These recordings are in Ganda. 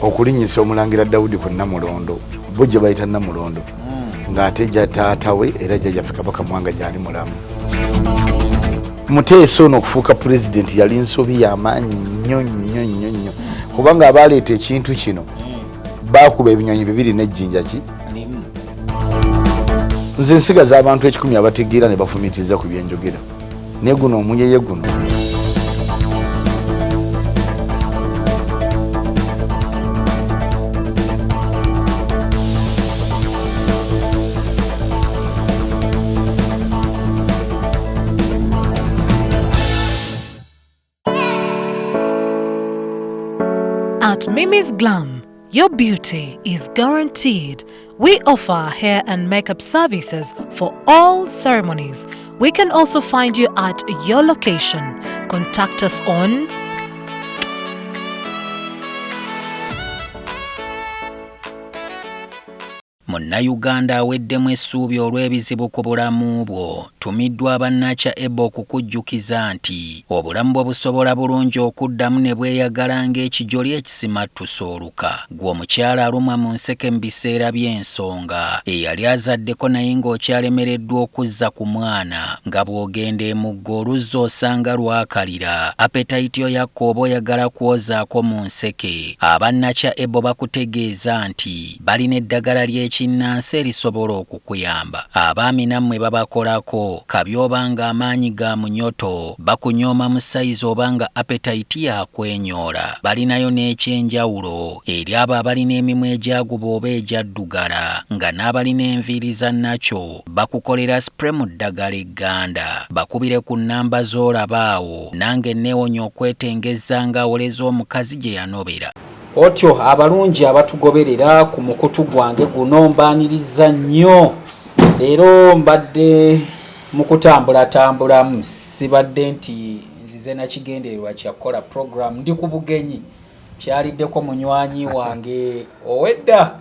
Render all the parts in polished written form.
okulinnyisa Omulangira Daudi ku Namulondo bo gye bayita Namulondo ng'ate gya taata we era jjajjaffe Kabaka Mwanga gyali mulamu. Muteesa ono okufuuka pulezidenti yali nsobi y'amaanyi nnyo kubanga abaaleeta ekintu kino baakuba ebinyonyi bibiri n'ejjinja ki. Nze nsigaza abantu 10 abategeera ne bafumiitiriza ku byenjogera naye guno omuyeye guno At Mimi's Glam, your beauty is guaranteed. We offer hair and makeup services for all ceremonies. We can also find you at your location. Contact us on Munnayuganda aweddemu essuubi olw'ebizibu ku bulamu bwo. Tumiddwa bannakya Ebo okukujjukiza nti obulamu bwo busobola bulungi okuddamu ne bweyagala ng'ekijoli ekisimattusa oluka. Gwe omukyala alumwa mu nseke mu biseera by'ensonga eyali azaddeko naye ng'okyalemereddwa okuzza ku mwana nga bw'ogenda emuggo oluzza osanga lwakalira apetayiti yo yakka oba oyagala kwozaako mu nseke. Abannakya Ebo bakutegeeza nti balina eddagala ly'ekinnansi erisobola okukuyamba. Abaami nammwe babakolako kabi obanga amaanyi ga munyoto bakunyooma mu sayizi obanga apetayiti yakwenyoola. Balinayo n'ekyenjawulo eri abo abalina emimwa egyaguba oba egyaddugala nga n'abalina enviiri za nakyo bakukolera spray mu ddagala egganda. Bakubire ku nnamba z'olaba awo nange neewonya okwetengeza ng'awoleza omukazi gye yanobera. Otyo abalungi abatugoberera ku mukutu gwange guno mbaaniriza nnyo. Leero mbadde mukutambula sibadde nti nzize nakigendererwa kyakola program ndi ku bugenyi kyaliddeko munywanyi wange owedda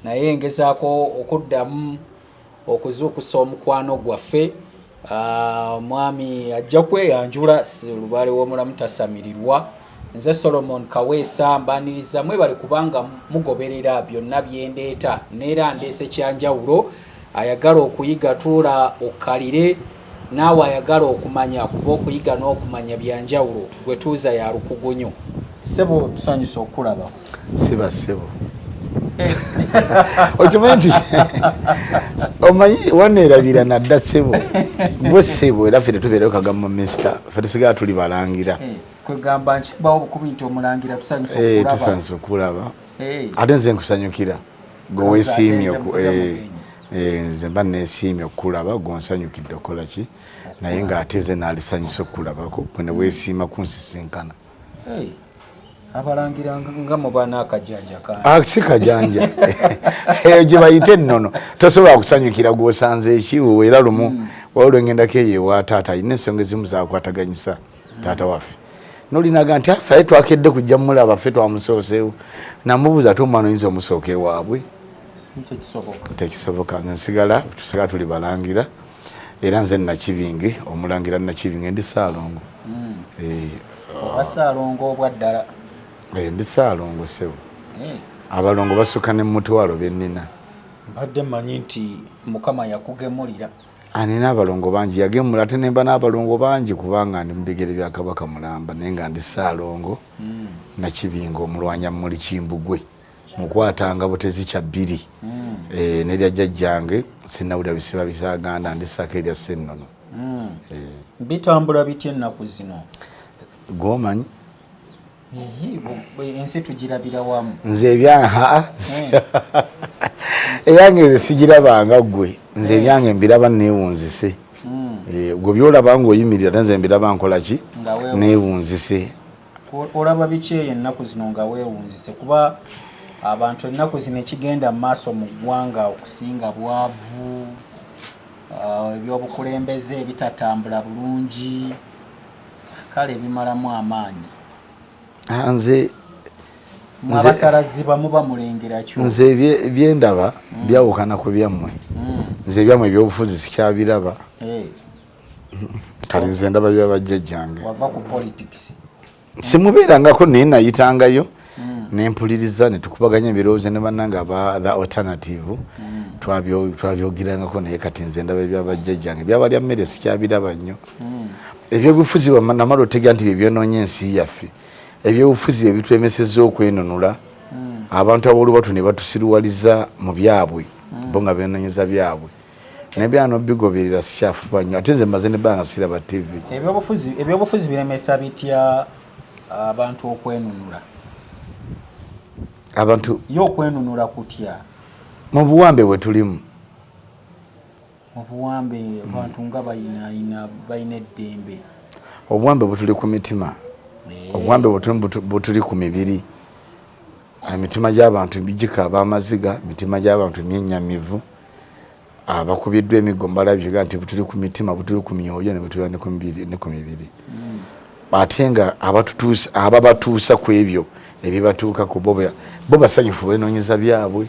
naye ngezaako okuddamu okuzuukusa omukwano gwaffe. Mwami ajja kweyanjula lubale w'omulamu tasamirirwa. Nze Solomon Kaweesa mbaaniriza mwe bali kubanga mugoberera byonna byendeeta neera ndeese kyanjawulo. Ayagala okuyiga tuula okkalire naawe ayagala okumanya kuba okuyiga n'okumanya byanjawulo gwe tuuza ya lukugunyu. Ssebo tusanyusa okulaba. Siba ssebo. Okimanyi nti omanyi waneerabira nadda ssebo gwe ssebo era ffe tetubeereyo kagamba minisita ffe tusigala tuli balangira. Kwegamba nkibawo obukubi nti Omulangira tusanyusa okulaba. Tusanyusa okulaba. Ate nze nkusanyukira gwe weesiimye nze mba neesiimye okulaba gwonsanyukidde okola ki naye ng'ate naalisanyusa okulabako gwe ne weesiima kunsisinkana. Abalangira nga mubaana akajanja si kajanja eyo gye bayite ennono tosobola kusanyukira gw'osanze ekiwo era lumu waliwo ngendako eyo ewa taata alina ensonga ezimu zakwataganyisa taata waffe nolinaga nti afe twakedde kujja mulaba ffe twamusooseewo namubuuza ate omwana oyinza omusooka ewaabwe tekisoboka. Nze nsigala tusigala tuli balangira era nze Nakibinge Omulangira Nakibinge ndi Ssaalongo. Oba Ssaalongo obwa ddala? Ndi Ssaalongo ssebo. Abalongo basukka n'emutwalo bennina. Mbadde mmanyi nti Mukama yakugemulira. Nina abalongo bangi yagemula ate nemba n'abalongo bangi kubanga ndi mu bigere bya Kabaka Mulamba naye nga ndi Ssaalongo Nakibinge omulwanya muli Kimbugwe mukwatanga butezi kya bbiri nerya jjajjange sinnawulira bisiba bisaaganda ndi ssaka erya Ssennono. Bitambula bitya ennaku zino? Gwomanyi ensi tugirabira wamu. Nze eyange nze sigirabanga ggwe nze ebyange mbiraba neewunzise. Gwe byolaba ng'oyimirira nze mbiraba nkola ki neewunzise. Olaba biki eyo ennaku zino nga weewunzise kuba abantu ennaku zino ekigenda mu maaso mu ggwanga okusinga bwavu ebyobukulembeze ebitatambula bulungi kale bimalamu amaanyi. Nze abasalaziba muba mulengera kyo. Nze byendaba byawukana ku byammwe. Nze ebyammwe ebyobufuzi sikyabiraba. Kale nze ndaba byabajjajjange. Wava ku politics. Simubeerangako naye nayitangayo nempuliriza ne tukubaganya ebirowoozo ne bannange aba the alternative twabyogirangako naye kati nze ndaba ebyabajjajjange byabalya mmere sikyabiraba nnyo ebyobufuzi namala otegera nti byebyonoonye ensi yaffe ebyobufuzi bye bitwemesezza okwenunula abantu ab'olubatu ne batusiruwaliza mu byabwe bo nga beenoonyeza byabwe nebyano bigoberera sikyafuba nnyo ate nze mbaze nebbanga siraba tv ebyobufuzi biremesa bitya abantu okwenunula abantu yo okwenunula kutya mu buwambe bwe tulimu obuwambe abantu nga bayina eddembe obuwambe butuli ku mitima obuwambe butuli ku mibiri emitima gy'abantu gikaaba amaziga emitima gy'abantu myenyamivu abakubiddwa emiggo balabye nti butuli ku mitima butuli ku myoyo ne butuli ne ku mibiri ate nga ababatuusa ku ebyo ebibatuukako bo basanyufu beenoonyeza byabwe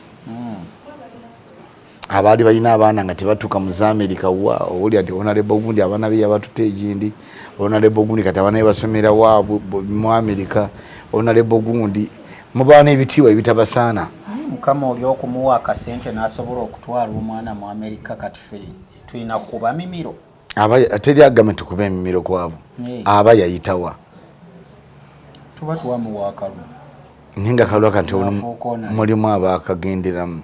abaali balina abaana nga tebatuuka mu Amerika wa owulira nti onalebo gundi abaana be yabatuta egindi onalebo gundi kati abaana be basomera waabwe mu Amerika onalebo gundi mubaana ebitiibwa ebitabasaana mukama oli okumuwa akasente n'asobola okutwala omwana mu Amerika kati ffe tulina kuba mimiro teri agame tukuba emimiro kwabo aba yayitawa tuba tuwamuwa akalu ninga kalwaka nti mulimu abakagenderamu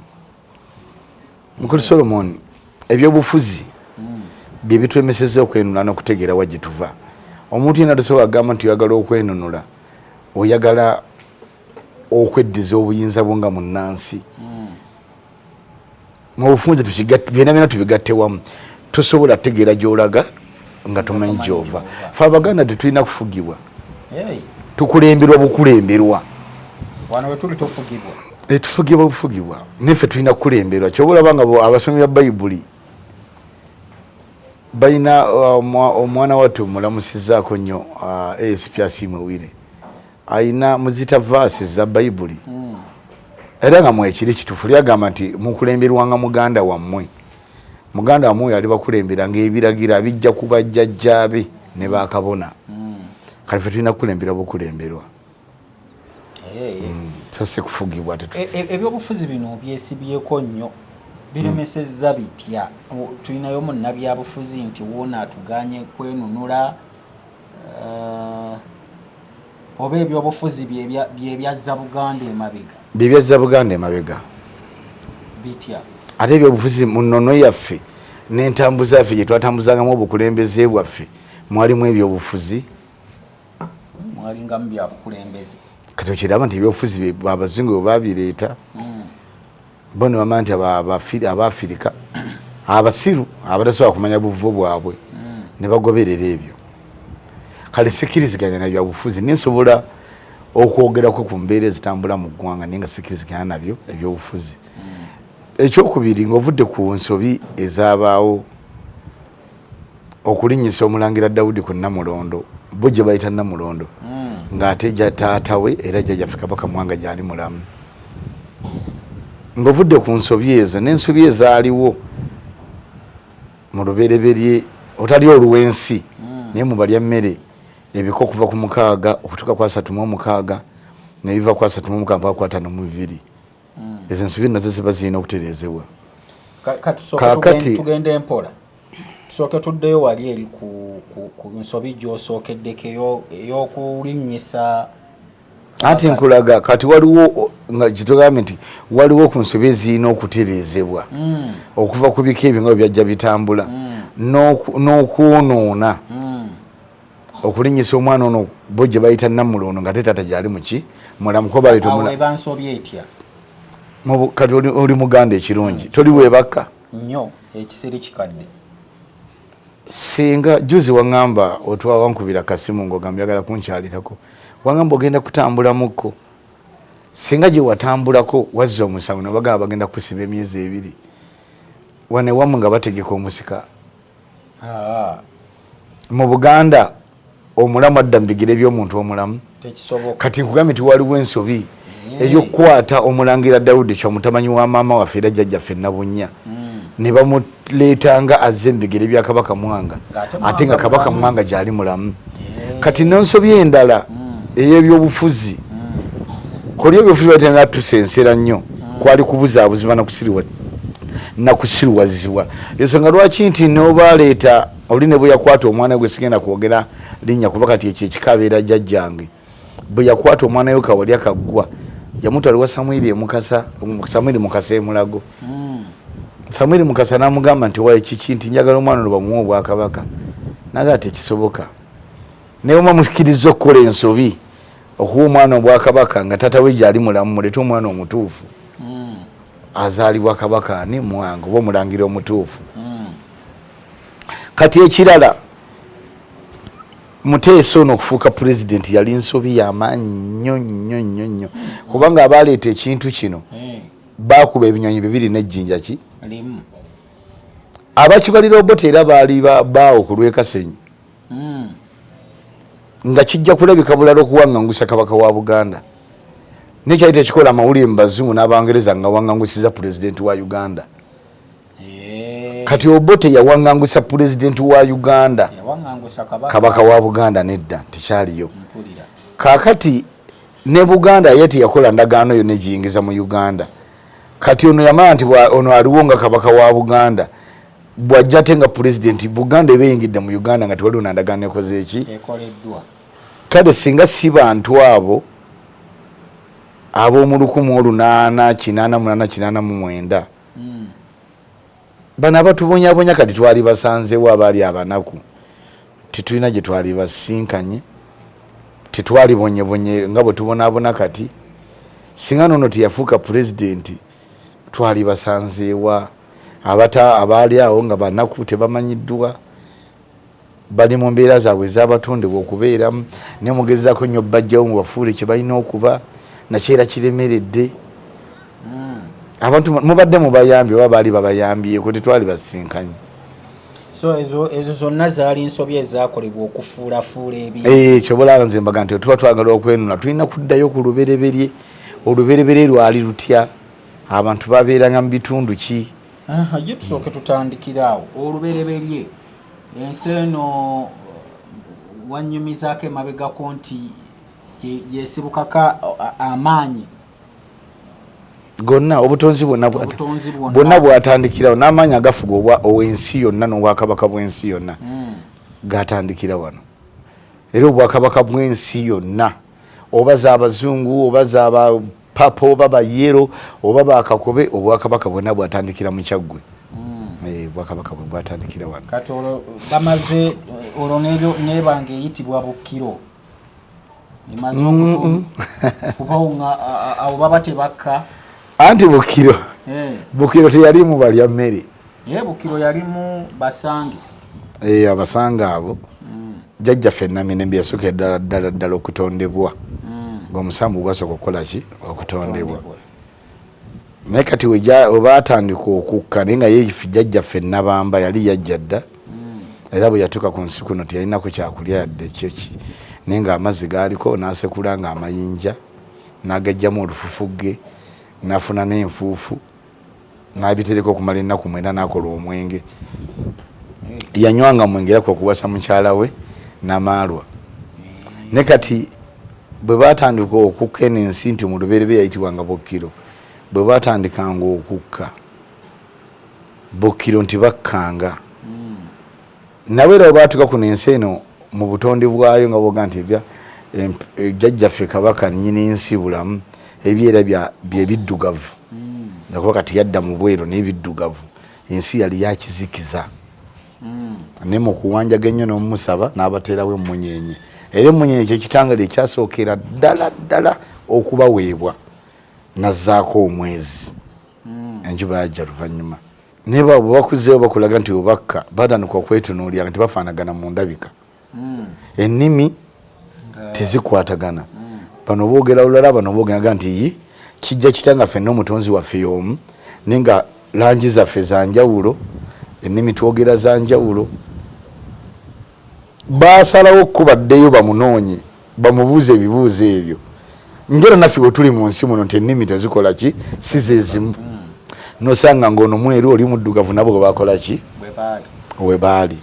mukulu Solomon ebyobufuzi bye bitwemesezza okwenunula n'okutegeera wa gye tuva omuntu yenna tosobola agamba nti oyagala okwenunula oyagala okweddiza obuyinza bwo nga munnansi mu bufunze byonna byonna tubigatte wamu tosobola tegeera gy'olaga nga tomanyi gy'ova fe Abaganda tetulina kufugibwa tukulemberwa bukulemberwa wano wetuli tofugibwa tufugibwa bufugibwa neffe tulina kukulemberwa kyobalaba nga abasomi ba Bayibuli balina omwana wattu omulamusizaako nnyo ASP Asimwewire ayina muzita verses za Bayibuli era nga mwekiri kitufu lyagamba nti mukulemberwanga muganda wammwe yali bakulemberanga ebiragira bijja kuba jjajjaabe ne bakabona kale ffe tulina kukulembera bukulemberwa so si kufugibwa ebyobufuzi bino byesibyeko nnyo biremesezza bitya tulinayo munnabyabufuzi nti woona atuganye kwenunula oba ebyobufuzi byebyazza Buganda emabega byebyazza Buganda emabega bitya ate ebyobufuzi mu nnono yaffe n'entambuza yaffe gye twatambuzangamu obukulembeze bwaffe mwalimu ebyobufuzi mwalingamu byabukulembeze kati okiraba nti ebyobufuzi abazungu bwe babireeta bo ne bamanya nti Abafirika abasiru abatasobola kumanya buvo bwabwe ne bagoberera ebyo kale sikiriziganya na byabufuzi ninsobola okwogerako ku mbeera ezitambula mu ggwanga naye nga sikiriziganya nabyo ebyobufuzi ekyokubiri ng'ovudde ku nsobi ezabaawo okulinnyisa Omulangira Dawudi ku Namulondo bo gye bayita Namulondo ng'ate gya taatawe era jjajjaffe Kabaka Mwanga gyali mulamu ng'ovudde ku nsobi ezo n'ensobi ezaaliwo mu lubereberye otali oluwensi naye mu balya mmere ebika okuva ku 6 okutuuka ku 36 nebiva ku 36 mpaka ku 52 ezo ensobi nazo ziba zirina okutereezebwa kakati tugende empola tusooke tuddeyo wali eri ku nsobi gy'osookeddeko ey'okulinnyisa anti nkulaga kati waliwo nga kitugambye nti waliwo ku nsobi ezirina okutereezebwa okuva ku bika ebyo nga byajja bitambula n'okwonoona okulinnyisa omwana ono bo gye bayita Namulondo nga tetaata gyali muki mulamuko baleeta nsobi etya kati oli Muganda ekirungi toli weebaka nnyo ekisiri kikadde singa juzi waŋŋamba otwa wankubira kasimu ng'ogamba yagala kunkyalirako waŋŋamba ogenda kutambulamuko singa gye watambulako wazza omusango ne bagamba bagenda kusiba emyezi 2 wane wamu nga bategeka omusika mu Buganda omulamu adda mu bigere by'omuntu omulamu kati nkugambye nti waliwo ensobi ey'okukwata Omulangira Dawudi kyomutamanyi wa maama waffe era jjajjaffe Nabunnya ne bamuleetanga azze mu bigere bya Kabaka Mwanga ate nga Kabaka Mwanga gyali mulamu kati n'ensobi endala ey'ebyobufuzi kolyo byofuzi batenga tusensera nnyo kwali kubuzaabuziba nakusirwazibwa ensonga lwaki nti n'obaleeta oli ne bwe yakwata omwana gwe sigenda kwogera linnya kuba kati ekyo ekikabeera jjajjange bwe yakwata omwana we kawali akaggwa yamutwaliwa Samwiri Mukasa emulago Samwiri Mukasa n'amugamba nti waye kiki nti njagala omwana ono bamuwa Obwakabaka naga ati ekisoboka naye omwamukkiriza okukola ensobi okuwa omwana Obwakabaka nga tata we gyali mulamu mulete omwana omutuufu azaalibwa kabaka ani mwange oba omulangira omutuufu kati ekirala Muteesa ono okufuuka pulezidenti yali nsobi y'amaanyi nnyo kubanga abaleeta ekintu kino baakuba ebinyonyi bibiri n'ejjinja ki abakibalira Obote era baali baawo ku lw'Ekasenyi nga kijja kulabika bulala okuwangangusa kabaka wa Buganda nekyali tekikola amawulire mu Bazungu n'Abangereza nga wangangusiza pulezidenti wa Uganda kati Obote yawangangusa pulezidenti wa Uganda kabaka wa Buganda nedda tekyaliyo kakati ne Buganda ye teyakola ndagaano yo negiyingiza mu Uganda kati ono yamanya nti ono aliwo nga kabaka wa Buganda bwajja ate nga pulezidenti Buganda ebeyingidde mu Uganda nga tewaliwo na ndagaano ekoze eki kale singa si bantu abo ab'omu 1889 bano abatubonyabonya kati twali basanzeewo abaali abanaku tetulina gye twali basinkanye tetwali bonyebonye nga bwe tubonaabona kati singa nono teyafuuka pulezidenti twali basanzeewa abaali awo nga banaku tebamanyiddwa bali mu mbeera zaabwe ez'abatondebwa okubeeramu ne mugezaako nnyo bajjawo mu bafuule kye balina okuba nakyera kiremeredde abantu mubadde mubayambye oba baali babayambyeko tetwali basinkanye so ezo zonna zaali nsobi ezaakolebwa okufuulafuula kyobulaba nze mbaga nti tuba twagala okwenuna tulina kuddayo ku lubereberye olubereberye lwali lutya abantu babeeranga mu bitundu ki ye tusooke tutandikiraawo olubereberye ensi eno wanyumizaako emabegako nti yesibukaka amaanyi gonna obutonzi bwonna bwatandikirawo n'amaanyi agafuga ow'ensi yonna n'obwakabaka bw'ensi yonna gatandikira wano era obwakabaka bw'ensi yonna oba z'abazungu oba z'abapapa oba bayero oba bakakobe obwakabaka bwonna bwatandikira mu Kyaggwe obwakabaka bwe bwatandikira wano kati olwo bamaze olwo nebanga eyitibwa Bukiro emaze okuba abo baba tebakka anti Bukiro teyalimu balya mmere Bukiro yalimu basange abasange abo jjajjaffe Namirembe yasooka ddala okutondebwa ng'omusambu gwasooka okukola ki okutondebwa naye kati oba atandika okukka naye nga ye jjajjaffe Nabamba yali yajja dda era bwe yatuuka ku nsi kuno teyalinako kyakulya yadde ekyo ki naye ng'amazzi gaaliko n'asekula ng'amayinja n'agajjamu olufufugge n'afuna n'enfuufu n'abitereka okumala ennaku 9 n'akola omwenge yanywanga mwenge era kwekuwasa mukyala we Namaalwa ne kati bwe baatandika okukka eno ensi nti mu lubereberye yayitibwanga Bukiro bwe baatandikanga okukka Bukiro nti bakkanga nawe era bwe baatuuka kuno ensi eno mu butonde bwayo nga boga nti jjajjaffe kabaka nnyini ensi bulamu ebyera byebiddugavu nakuba kati yadda mu bweru n'ebiddugavu ensi yali yakizikiza ne mu kuwanjaga ennyo n'omusaba n'abateerawo emmunyenye era emmunyenye kye kitangale ekyasookera ddala okubaweebwa nazzaako omwezi enjuba yajja luvannyuma naye bwe bakuzeewo bakulaga nti obakka batandika okwetunuulira nga tebafaanagana mu ndabika ennimi tezikwatagana bano boogera lulala bano boogeraga nti kijja kitanga ffenna omutonzi waffe y'omu naye nga langi zaffe za njawulo ennimi twogera za njawulo baasalawo okubaddeyo bamunoonye bamubuuze ebibuuzo ebyo ngera naffe bwe tuli mu nsi muno nti ennimi tezikola ki si zeezimu nosanga ng'ono mweru oli muddugavu nabo bwe bakola ki we baali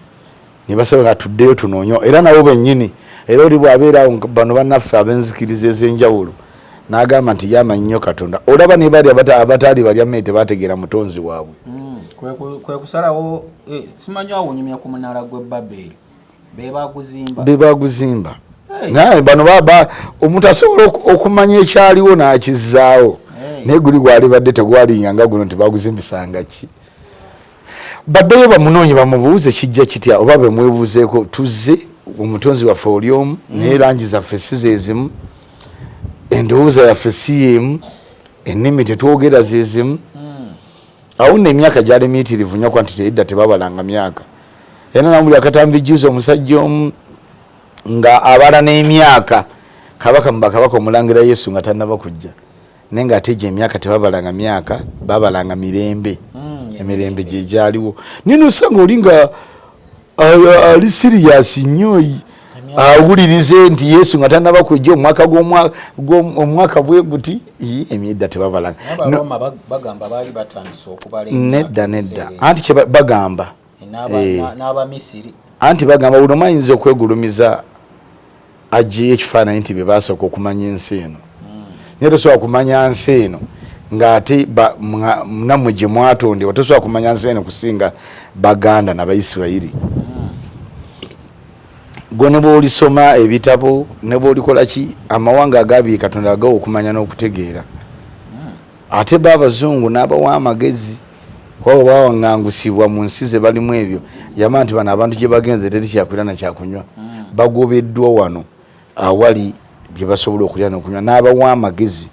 ne basaba nga tuddeyo tunoonyo era nabo bennyini era oli bw'abeera awo bano bannaffe ab'enzikiriza ez'enjawulo n'agamba nti yamanyi nnyo Katonda. Olaba ne bali abataali bali ammere tebategeera mutonzi waabwe. Kwe kusalawo simanyi awunyumya ku munaala gw'e Babeli be baguzimba naye bano omuntu asobola okumanya ekyaliwo n'akizaawo naye guli gwalibadde tegwalinyanga guno tebaguzimbisanga ki. Baddeyo bamunoonye bamubuuze kijja kitya oba bemwebuuzeeko tuzze omutonzi waffe oli omu naye langi zaffe si zeezimu, endowooza yaffe si yeemu, ennimi tetwogera zeezimu. Awo nno emyaka gyali miyitirivu nnyo kwanti teyidda tebabalanga myaka. Era namuli akatambijuza omusajja omu nga abala n'emyaka kabaka Omulangira Yesu nga tannaba kujja naye nga ate gye emyaka tebabalanga myaka babalanga mirembe. Emirembe gye gyaliwo nino osanga oli nga ali siriyasi nnyo awulirize nti Yesu nga tannaba kujja omwaka bwe guti emyedda tebabalanga. Bagamba baali batandise okubala nedda anti kye bagamba n'Abamisiri anti bagamba buli omu ayinza okwegulumiza aggyeyo ekifaananyi nti be baasooka okumanya ensi eno naye tosobola kumanya nsi eno ng'ate nammwe gye mwatondebwa tosobola kumanya nsi eno kusinga Baganda n'Abayisirayiri. Gwe ne bw'olisoma ebitabo ne bw'olikola ki amawanga agaabiye Katonda agawa okumanya n'okutegeera. Ate b'Abazungu n'abawa amagezi kwabo bawaŋŋangusibwa mu nsi ze balimu ebyo yama nti bano abantu gye bagenze teri kyakulya na kyakunywa bagobeddwa wano awali bye basobola okulya n'okunywa n'abawa amagezi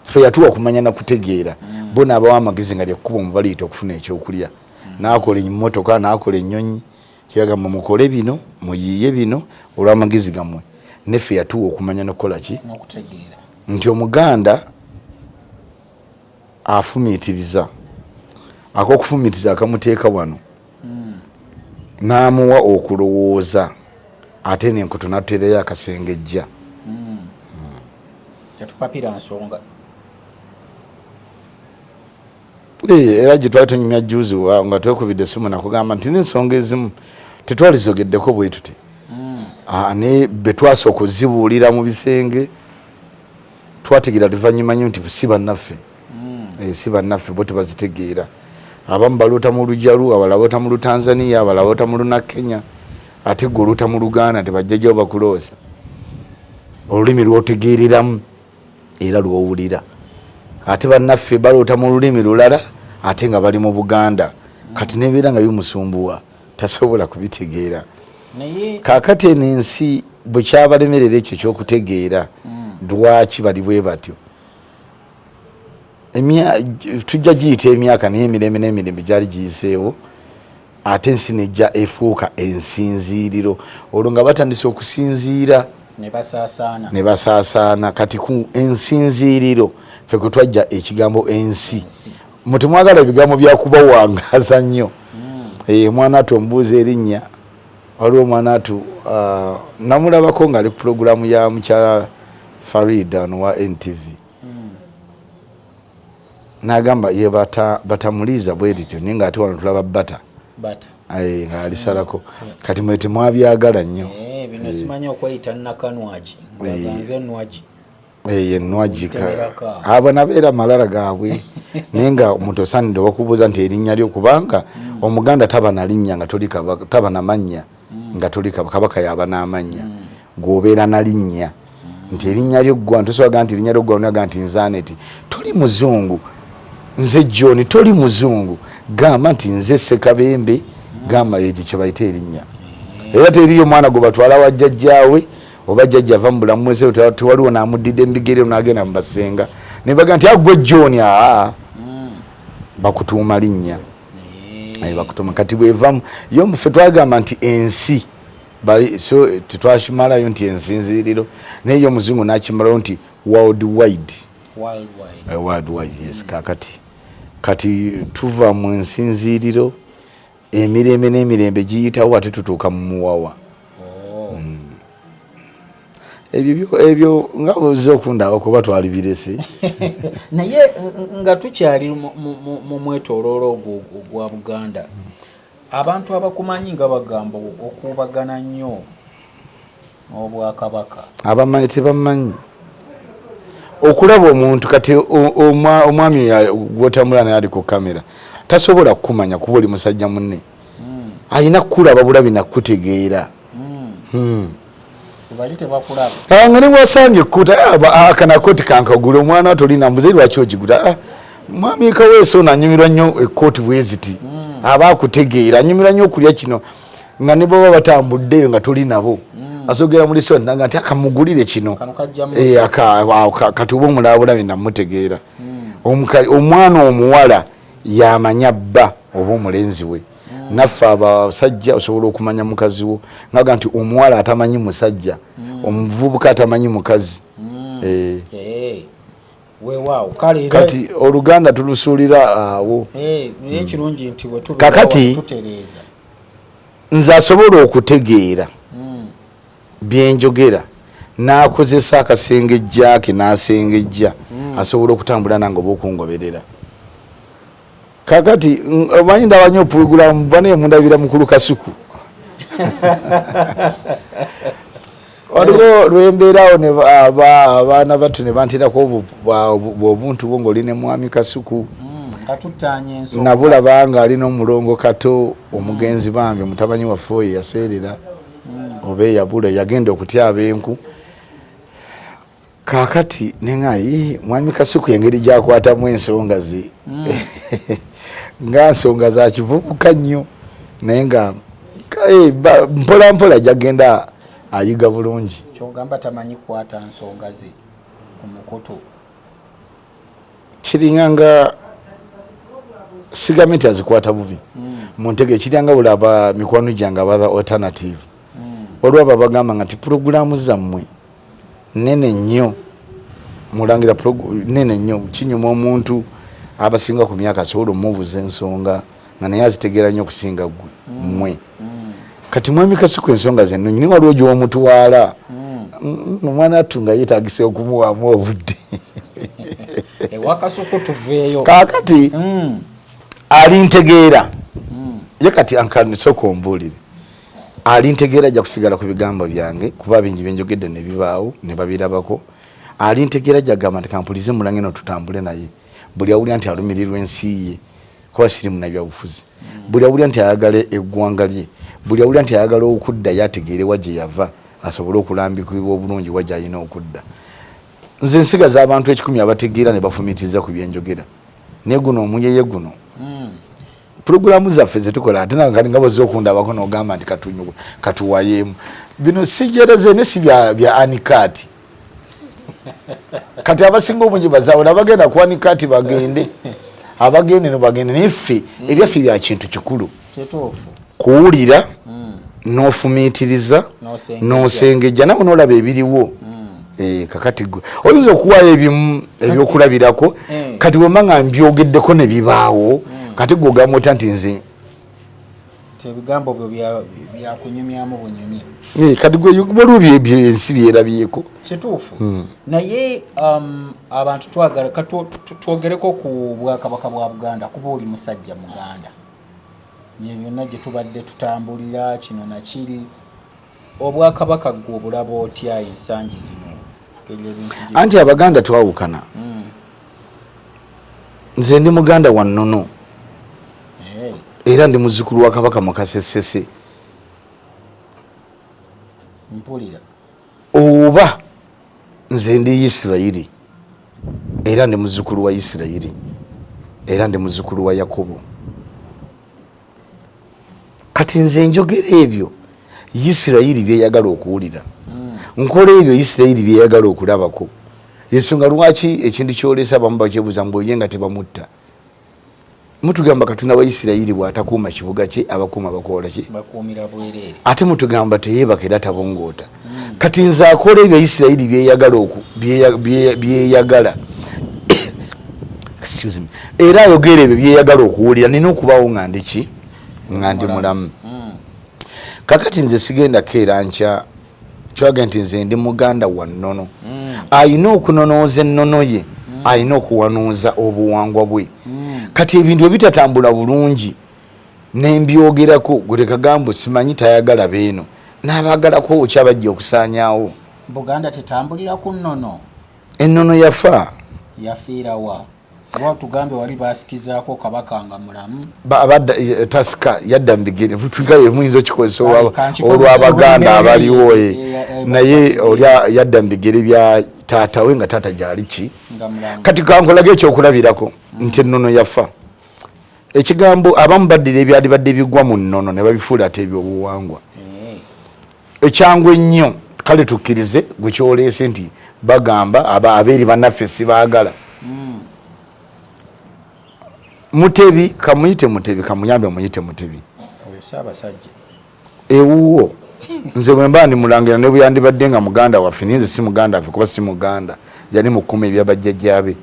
ffe yatuwa kumanya na kutegeera bo n'abawa amagezi nga lyekkuba omubaliita okufuna ekyokulya n'akola emmotoka n'akola ennyonyi kyagamba mukole bino muyiiye bino olw'amagezi gammwe neffe yatuwa okumanya n'okukola ki n'okutegeera nti Omuganda afumiitiriza ak'okufumiitiriza akamuteeka wano n'amuwa okulowooza ate n'enkuto n'atuteerayo akasengejja tetupapira nsonga era gye twali tunyumya juzi nga twekubidde essimu nakugamba nti n'ensonga ezimu tetwalizogeddeko bwe tuti naye be twasooka ozibuulira mu bisenge twategeera luvannyuma nnyo nti si bannaffe si bannaffe bo tebazitegeera. Abamu baloota mu Lujalu, abalala boota mu Lutanzania, abalala boota mu Lunakenya, ate gwe oluuta mu Luganda tebajja gyo bakuloosa. Olulimi lw'otegeereramu era lw'owulira. Ate bannaffe baloota mu lulimi lulala ate nga bali mu Buganda kati nebeera nga bimusumbuwa tasobola kubitegeera. Kaakati eno ensi bwe kyabalemerera ekyo ky'okutegeera lwaki bali bwe batyo. Tujja giyita emyaka naye emirembe gyali giyiseewo ate ensi nejja efuuka ensinziiriro olwo nga batandise okusinziira ne basaasaana kati ku ensinziiriro ffe kwe twajja ekigambo ensi mutemwagala ebigambo byakubawangaaza nnyo. Mwana atu omubuuza erinnya waliwo omwana atu namulabako ng'ali ku pulogulaamu ya mukyala Farida wa NTV n'agamba ye batamuliiza bwe lityo naye ng'ate wano tulaba bata ng'alisalako kati mwe temwabyagala nnyo. Bino simanyi okweyita nakanwagi ngaganze nwagi enwagi abo nabeera malala gaabwe naye nga omuntu osaanidde bakubuuza nti erinnya lyo kubanga Omuganda taba na linnya nga toli kabaka taba na mannya nga toli kabaka yaba n'amannya gwobeera na linnya nti erinnya lyo ggwa ntosobola nti erinnya lyo ggwa onaga nti nzaaneti toli muzungu nze John toli muzungu gamba nti nze Ssekabembe gamba ekyo kye bayita erinnya era teriyo mwana gwe batwala wa jjajjaawe oba jjajja ava mu bulamu mwese tewaliwo n'amuddidde embigere n'agenda mu basenga ne baga nti agwe John bakutuuma linnya bakutuuma kati bwevamu yo muffe twagamba nti ensi so tetwakimalayo nti ensinziiriro naye yo omuzungu n'akimalayo nti worldwide yes. Kati tuva mu nsinziiriro emirembe n'emirembe giyitawo ate tutuuka mu muwawa. Ebyo nga oze okundaba kuba twali birese naye nga tukyali mu mwetooloolo ogwa Buganda abantu abakumanyi nga bagamba okubagana nnyo Obwakabaka abamanyi tebamanyi okulaba omuntu kati omwami gwotambula naye ali ku kamera tasobola kukumanya kuba oli musajja munne alina kukulaba bulabi nakutegeera nga ne bwasanga ekkuta akanakoti kankagula omwana atolina mbuze lwaki ogigula mwami kaweesa ono anyumirwa nnyo ekkooti bweziti aba akutegeera anyumirwa nnyo okulya kino nga ne baba batambuddeyo nga toli nabo asogera mu lisoni nanga nti akamugulire kino kati oba omulaba bulabi namutegeera omwana omuwala yamanya bba oba omulenzi we naffe abasajja osobola okumanya mukazi wo ngaga nti omuwala atamanyi musajja omuvubuka atamanyi mukazi kati oluganda tulusuulira awo kakati nze asobola okutegeera byenjogera n'akozesa akasengejja ke n'asengejja asobola okutambula nange oba okungoberera kakati omanyi ndabanye opurogulamu banaye mundabira mukulu kasuku waliwo lwembeerawo abaana battu ne bantirako obuntu bwo ng'oli mwami kasuku nabulaba nga alina omulongo kato omugenzi bambi mutabanyi waffe oyo yaseerera oba eyabula yagenda okutyaba enku kakati nengayi mwami kasuku engeri gyakwatamu ensonga ze nga nsonga za kivubuka nnyo naye nga mpola mpola jagenda ayiga bulungi kyogamba tamanyi kwata nsonga ze ku mukoto kiringanga sigamenti azikwata bubi muntege kiryanga bulaba mikwano gyange abatha alternative waliwo abagamba nga nti puroguramu zammwe nene nnyo mulangira nene nnyo kinyuma omuntu abasinga ku myaka asobola omubuuza ensonga nga naye azitegeera nnyo okusinga gwe mmwe kati mwami kasuku ensonga ze nnungi naye waliwo gy'omutwala omwana attu nga yeetagise okumuwaamu obudde ewakasuku tuveeyo kaakati alintegeera ye kati ankanisoka ombuulire alintegeera ajja kusigala ku bigambo byange kuba bingi byenjogedde ne bibaawo ne babirabako alintegeera ajja gamba nti kampulize mulange no tutambule naye buli awulira nti alumirirwa ensi ye kuba siri munabyabufuzi buli awulira nti ayagala eggwanga lye buli awulira nti ayagala okudda yategeere wa gye yava asobole okulambikibwa obulungi wa gye alina okudda nze nsigaza abantu 1,000 abategeera ne bafumitiriza ku byenjogera naye guno omuyeye guno puroguramu zaffe zetukola ate nakati nga bwozza okundabako n'ogamba nti katuwayeemu bino sijereze ne si bya anikati kati abasinga obungi bazaawula abagenda ku anikati bagende abagende no bagende neffe ebyaffe bya kintu kikulu kuwulira n'ofumiitiriza n'osengejja nabo n'olaba ebiriwo kakati gwe oyinza okuwaayo ebimu ebyokulabirako kati bwemba nga mbyogeddeko ne bibaawo kati gwe ogamba otya nti nze ebigambo byo byakunyumyamu bunyumye kati gwe waliwo ensi byerabyeko kituufu naye abantu twagala twogereko ku bwakabaka bwa Buganda kuba oli musajja Muganda byonna gye tubadde tutambulira kino nakiri obwakabaka gwe obulaba otya ensangi zino anti abaganda twawukana nze ndi muganda wa nnono era ndi muzzukulu wa kabaka Mukasesese mpulira oba nze ndi Isirayiri era ndi muzzukulu wa Isirayiri era ndi muzzukulu wa Yakobo kati nze njogera ebyo Isirayiri byeyagala okuwulira nkola ebyo Isirayiri byeyagala okulabako yensonga lwaki ekintu kyolesa abamu bakyebuuza mbu oye nga tebamutta mutugamba Katonda wa Isirayiri bw'atakuuma kibuga kye abakuuma bakola ki bakuumira bwerere ate mutugamba teyeebaka era tabongoota kati nze akola ebyo Isirayiri byeyagala excuse me era ayogera ebyo byeyagala okuwulira nina okubaawo nga ndiki nga ndi mulamu kakati nze sigenda keera nkya kyaga nti nze ndi muganda wa nnono ayina okunonooza ennono ye ayina okuwanuuza obuwangwa bwe kati ebintu ebitatambula bulungi nembyogerako gwetekagambo simanyi tayagala beeno n'abagalako okyabajja okusaanyaawo Buganda tetambulira ku nnono ennono yafa yafiira wa oba tugambe wali basikizaako kabaka nga mulamu abadda tasika yadda mu bigere tugaye muyinza okikozesa olw'abaganda abaliwo naye oli yadda mu bigere bya taata we nga taata gyali ki kati kankolage ekyokulabirako nti ennono yafa ekigambo abamu baddira ebyali badde bigwa mu nnono ne babifuula ate ebyobuwangwa ekyangwa ennyo kale tukkirize gwe kyoleese nti bagamba abeeri bannaffe sibaagala Mutebi kamuyite Mutebi kamuyambe muyite Mutebi Ssaabasajja ewuwo nze bwe mba ndi mulangira ne buyandibadde nga muganda waffe ninze si muganda waffe kuba si muganda yali mu kkumi ebyabajjajjaabe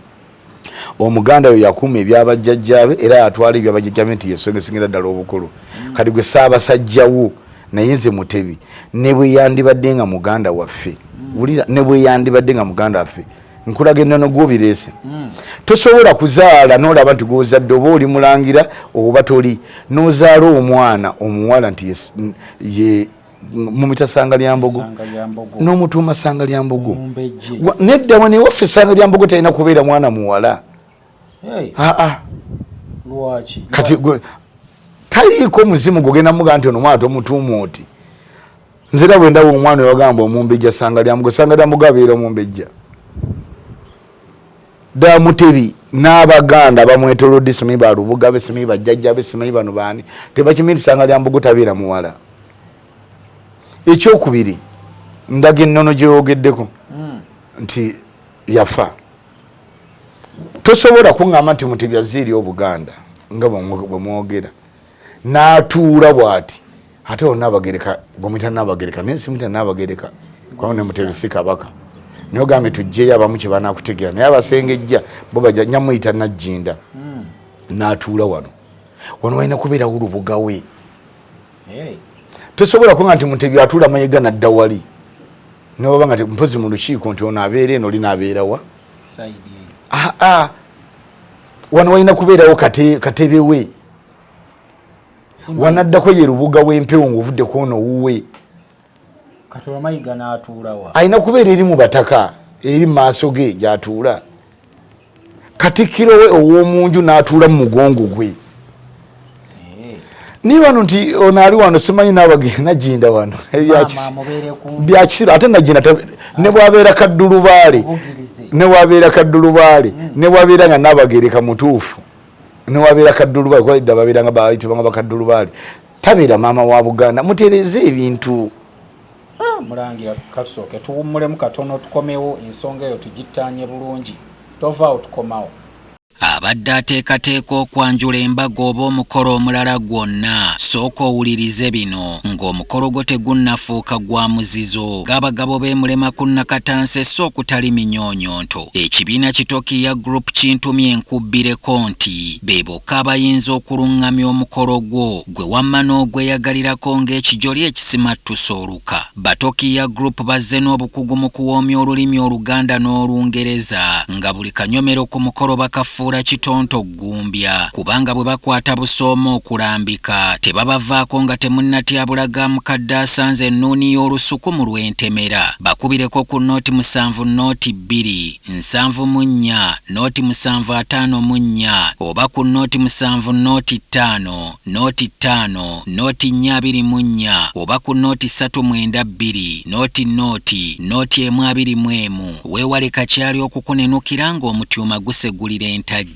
omuganda oyo yakuuma ebyabajjajjaabe era yatwala ebyabajjajjaabe nti yesongesingira ddala obukulu kati gwe Ssaabasajjawo naye nze Mutebi ne bwe yandibadde nga muganda waffe wulira ne bwe yandibadde nga muganda waffe nkulaga ennono gwobireese tosobola kuzaala n'olaba nti gwozadde oba oli mulangira oba toli n'ozaala omwana omuwala nti ye mumita sanga lya mbogo n'omutuuma sanga lya mbogo nedda wane waffe sanga lya mbogo talina kubeera mwana muwala kati taliiko muzimu gogenda mugaa nti ono mwana tomutuuma oti nzera bwe ndaba omwana owagamba omumbejja sanga lya mbogo abeera omumbejja da Mutebi n'abaganda bamwetolodde simanyi balubuga simanyi bajjajja simanyi bano baani tebakimiri sanga lya mbogo tabeera muwala ekyokubiri ndaga ennono gyeyogeddeko nti yafa tosobola kuŋŋamba nti Mutebi aziiri Obuganda nga bwe mwogera n'atuula bw'ati ate Nnabagereka bwemuyita Nnabagereka naye simuyita Nnabagereka kwawo ne Mutebi si kabaka niyo gambe tujjeyo abamu kye banaakutegeera naye abasengejja bo bajja nyamuyita Najjinda n'atuula wano walina kubeerawo olubuga we tosobola kuŋŋa nti Mutebi atuula Mayiga nadda wali newaba nga mpozi mu lukiiko nti ono abeera eno oli n'abeera wa wano walina kubeerawo katebe we wanaddako ye lubuga w'empewo ng'ovudde kwono wuwe Katola Mayiga n'atuula wa alina kubeera eri mu bataka eri mu maaso ge gy'atuula Katikkiro we ow'omunju n'atuula mu mugongo gwe ni wano nti ono ali wano simanyi Najjinda wano byakisiba ate Najjinda ne bwabeera kaddulubaale ne bwabeera nga Nnabagereka mutuufu ne wabeera kaddulubaale kuba edda babeera nga bayitibwanga bakaddulubaale tabeera maama wa Buganda mutereeze ebintu Mulangira katusooke tuwummulemu katono tukomewo ensonga eyo tugittaanye bulungi tovaawo tukomawo abadde ateekateeka okwanjula embaga oba omukolo omulala gwonna sooka owulirize bino ng'omukolo gwo tegunnafuuka gwa muzizo ng'abagabo beemulema ku Nakatanse so okutali minyoonyonto ekibiina Kitokiya Group kintumye enkubbireko nti be bokka abayinza okuluŋŋamya omukolo gwo gwe wamma n'ogweyagalirako ng'ekijoli ekisimattusa oluka Batokiya Group bazze n'obukugu mu kuwoomya olulimi Oluganda n'Olungereza nga buli kanyomero ku mukolo bakafuula kitonto gumbya kubanga bwe bakwata busooma okulambika tebabavaako nga temunnatyabulaga mukadde asanze ennuuni y'olusuku mu lw'entemera bakubireko ku nooti 7 nooti 2 7 nooti 754 oba ku nooti 7 nooti 5 nooti 5 nooti 424 oba ku nooti 392 nooti 121 weewale kakyali okukunenukira ng'omutyuma gusegulira entajja